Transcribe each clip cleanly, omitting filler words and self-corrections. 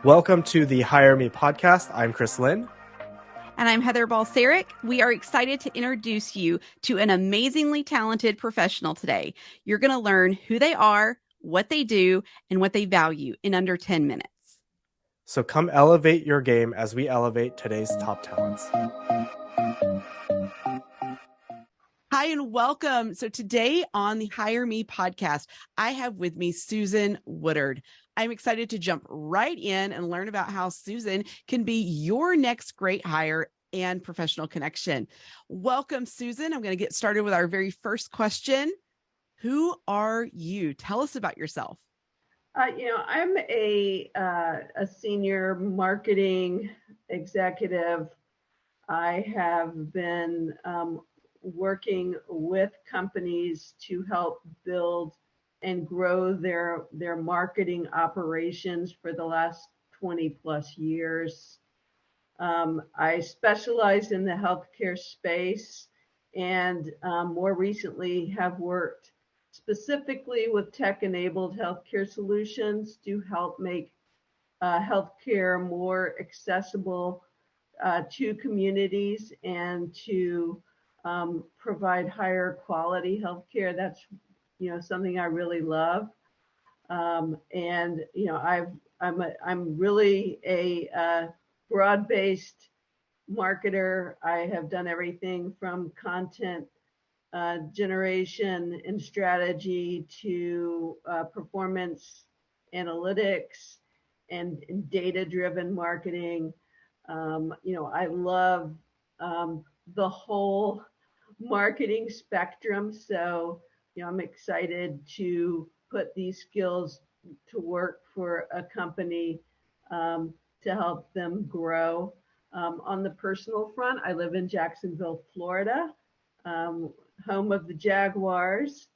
Welcome to the Hire Me podcast. I'm Chris Lynn. And I'm Heather Balsaric. We are excited to introduce you to an amazingly talented professional today. You're going to learn who they are, what they do, and what they value in under 10 minutes. So come elevate your game as we elevate today's top talents. Hi and welcome. So today on the Hire Me podcast, I have with me Susan Woodard. I'm excited to jump right in and learn about how Susan can be your next great hire and professional connection. Welcome, Susan. I'm going to get started with our very first question. Who are you? Tell us about yourself. I'm a senior marketing executive. I have been working with companies to help build and grow their marketing operations for the last 20 plus years. I specialize in the healthcare space and more recently have worked specifically with tech-enabled healthcare solutions to help make healthcare more accessible to communities and to provide higher quality healthcare. That's something I really love. I'm really a broad-based marketer. I have done everything from content generation and strategy to performance analytics and data-driven marketing. I love the whole marketing spectrum. So, I'm excited to put these skills to work for a company to help them grow. On the personal front, I live in Jacksonville, Florida, home of the Jaguars,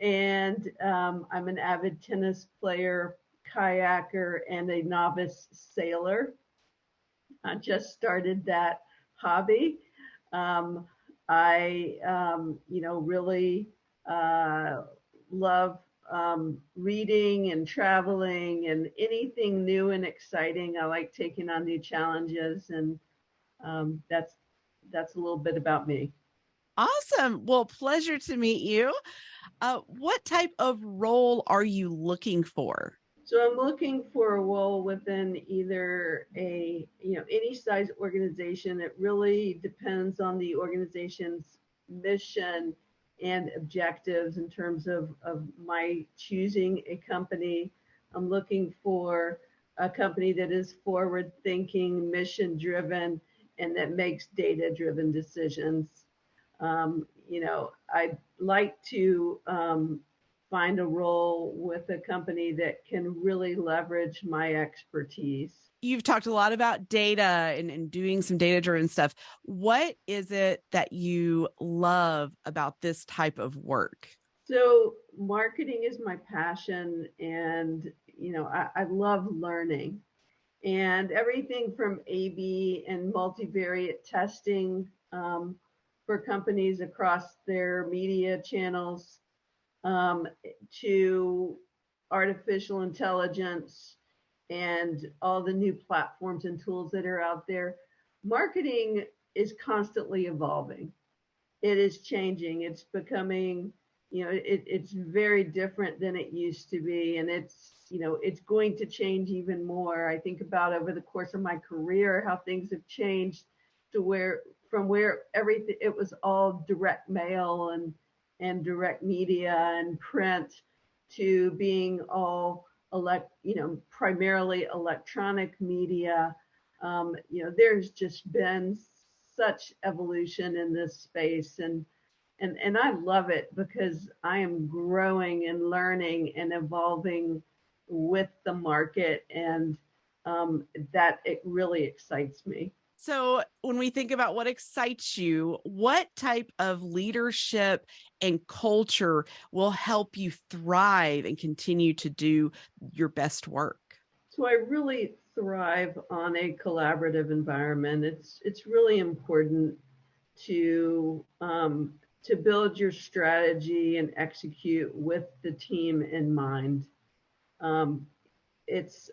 and I'm an avid tennis player, kayaker, and a novice sailor. I just started that hobby. I really love reading and traveling and anything new and exciting. I like taking on new challenges, and that's a little bit about me. Awesome. Well, pleasure to meet you. What type of role are you looking for? So I'm looking for a role within either any size organization. It really depends on the organization's mission and objectives in terms of my choosing a company. I'm looking for a company that is forward thinking, mission driven, and that makes data driven decisions. I'd like to find a role with a company that can really leverage my expertise. You've talked a lot about data and doing some data-driven stuff. What is it that you love about this type of work? So marketing is my passion, and I love learning, and everything from A/B and multivariate testing for companies across their media channels to artificial intelligence and all the new platforms and tools that are out there. Marketing is constantly evolving. It is changing. It's becoming, it's very different than it used to be. And it's going to change even more. I think about over the course of my career, how things have changed to where everything, it was all direct mail and direct media and print to being all primarily electronic media. There's just been such evolution in this space, and I love it because I am growing and learning and evolving with the market, and that it really excites me. So when we think about what excites you, what type of leadership and culture will help you thrive and continue to do your best work? So I really thrive on a collaborative environment. It's really important to build your strategy and execute with the team in mind.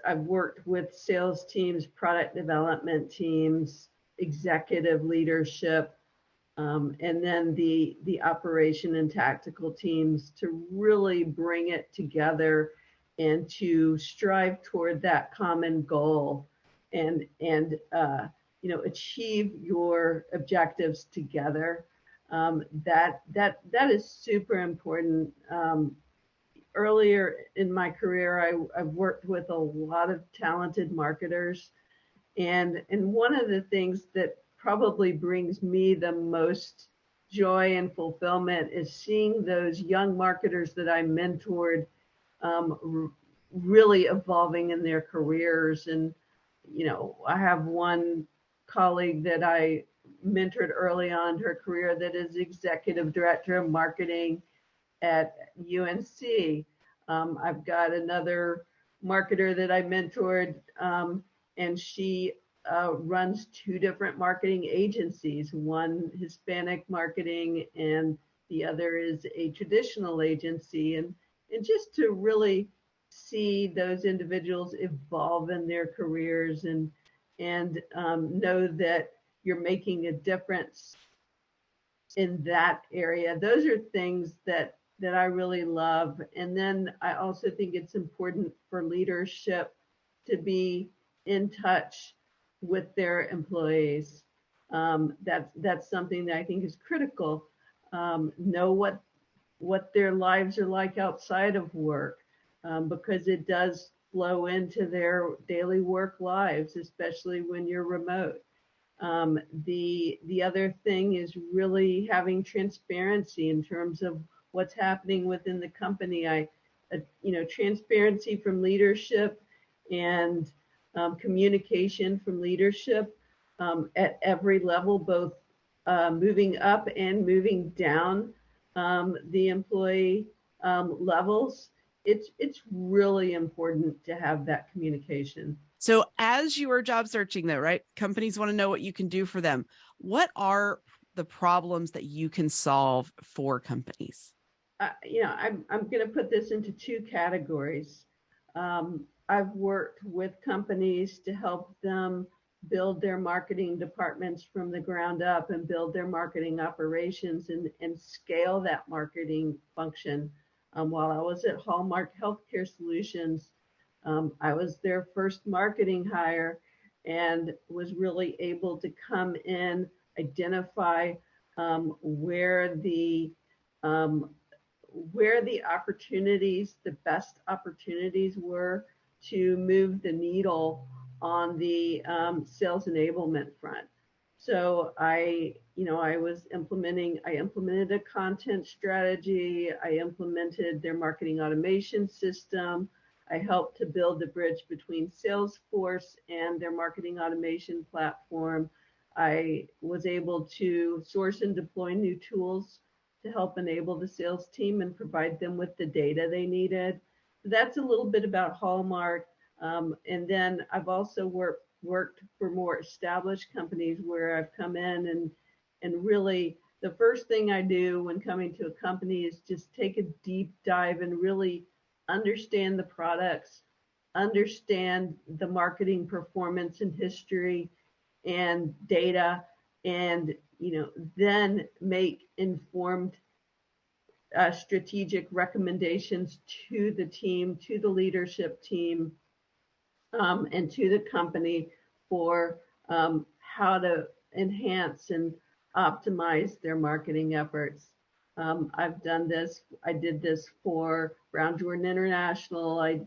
I've worked with sales teams, product development teams, executive leadership, and then the operation and tactical teams to really bring it together and to strive toward that common goal and achieve your objectives together. That is super important. Earlier in my career, I've worked with a lot of talented marketers, and one of the things that probably brings me the most joy and fulfillment is seeing those young marketers that I mentored really evolving in their careers. And I have one colleague that I mentored early on in her career that is executive director of marketing at UNC. I've got another marketer that I mentored, and she runs two different marketing agencies, one Hispanic marketing and the other is a traditional agency. And just to really see those individuals evolve in their careers and know that you're making a difference in that area. Those are things that I really love. And then I also think it's important for leadership to be in touch with their employees. That's something that I think is critical. Know what their lives are like outside of work, because it does flow into their daily work lives, especially when you're remote. The other thing is really having transparency in terms of what's happening within the company. Transparency from leadership and communication from leadership at every level, both moving up and moving down the employee levels. It's really important to have that communication. So as you are job searching though, right? Companies want to know what you can do for them. What are the problems that you can solve for companies? I'm going to put this into two categories. I've worked with companies to help them build their marketing departments from the ground up and build their marketing operations and scale that marketing function. While I was at Hallmark Healthcare Solutions, I was their first marketing hire and was really able to come in, identify where the opportunities, the best opportunities were to move the needle on the sales enablement front. So I implemented a content strategy. I implemented their marketing automation system. I helped to build the bridge between Salesforce and their marketing automation platform. I was able to source and deploy new tools to help enable the sales team and provide them with the data they needed. That's a little bit about Hallmark. And then I've also worked for more established companies where I've come in and really the first thing I do when coming to a company is just take a deep dive and really understand the products, understand the marketing performance and history and data, and then make informed strategic recommendations to the team, to the leadership team, and to the company for how to enhance and optimize their marketing efforts. I've done this. I did this for Brown Jordan International. I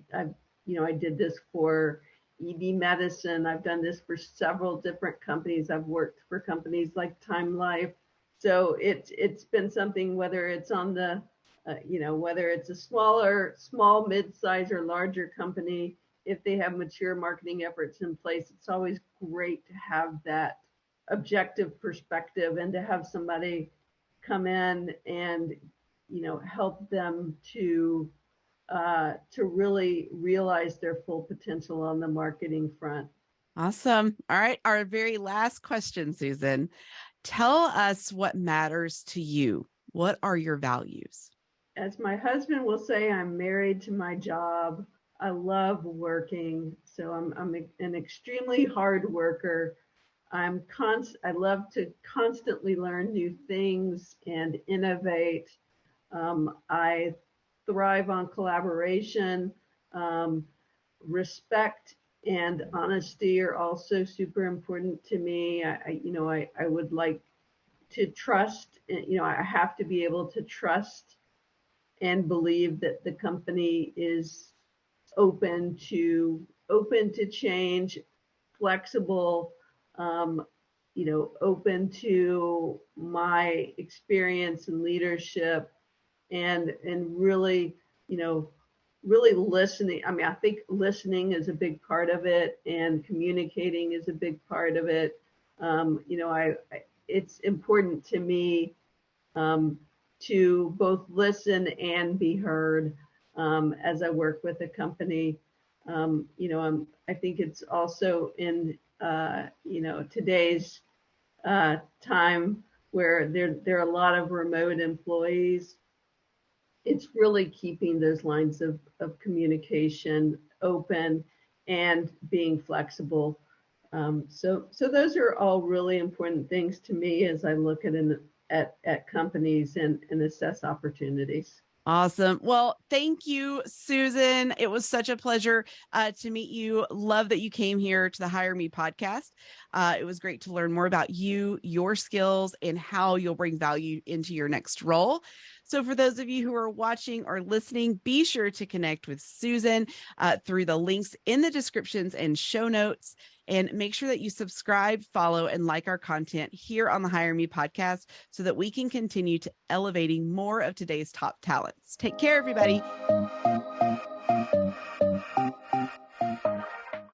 did this for EB Medicine. I've done this for several different companies. I've worked for companies like Time Life. So it's been something, whether it's on the, whether it's a small, mid-size or larger company, if they have mature marketing efforts in place, it's always great to have that objective perspective and to have somebody come in and, help them to really realize their full potential on the marketing front. Awesome. All right. Our very last question, Susan. Tell us what matters to you. What are your values? As my husband will say, I'm married to my job. I love working. So I'm an extremely hard worker. I love to constantly learn new things and innovate. I thrive on collaboration. Um, Respect and honesty are also super important to me. I would like to trust, I have to be able to trust and believe that the company is open to change, flexible, um, open to my experience and leadership, and really, you know, really listening. I mean, I think listening is a big part of it, and communicating is a big part of it. It's important to me um, to both listen and be heard as I work with a company. I think it's also in today's time where there are a lot of remote employees. It's really keeping those lines of communication open and being flexible. So those are all really important things to me as I look at companies and assess opportunities. Awesome. Well, thank you, Susan. It was such a pleasure to meet you. Love that you came here to the Hire Me podcast. It was great to learn more about you, your skills, and how you'll bring value into your next role. So for those of you who are watching or listening, be sure to connect with Susan through the links in the descriptions and show notes. And make sure that you subscribe, follow, and like our content here on the Hire Me podcast so that we can continue to elevating more of today's top talents. Take care, everybody.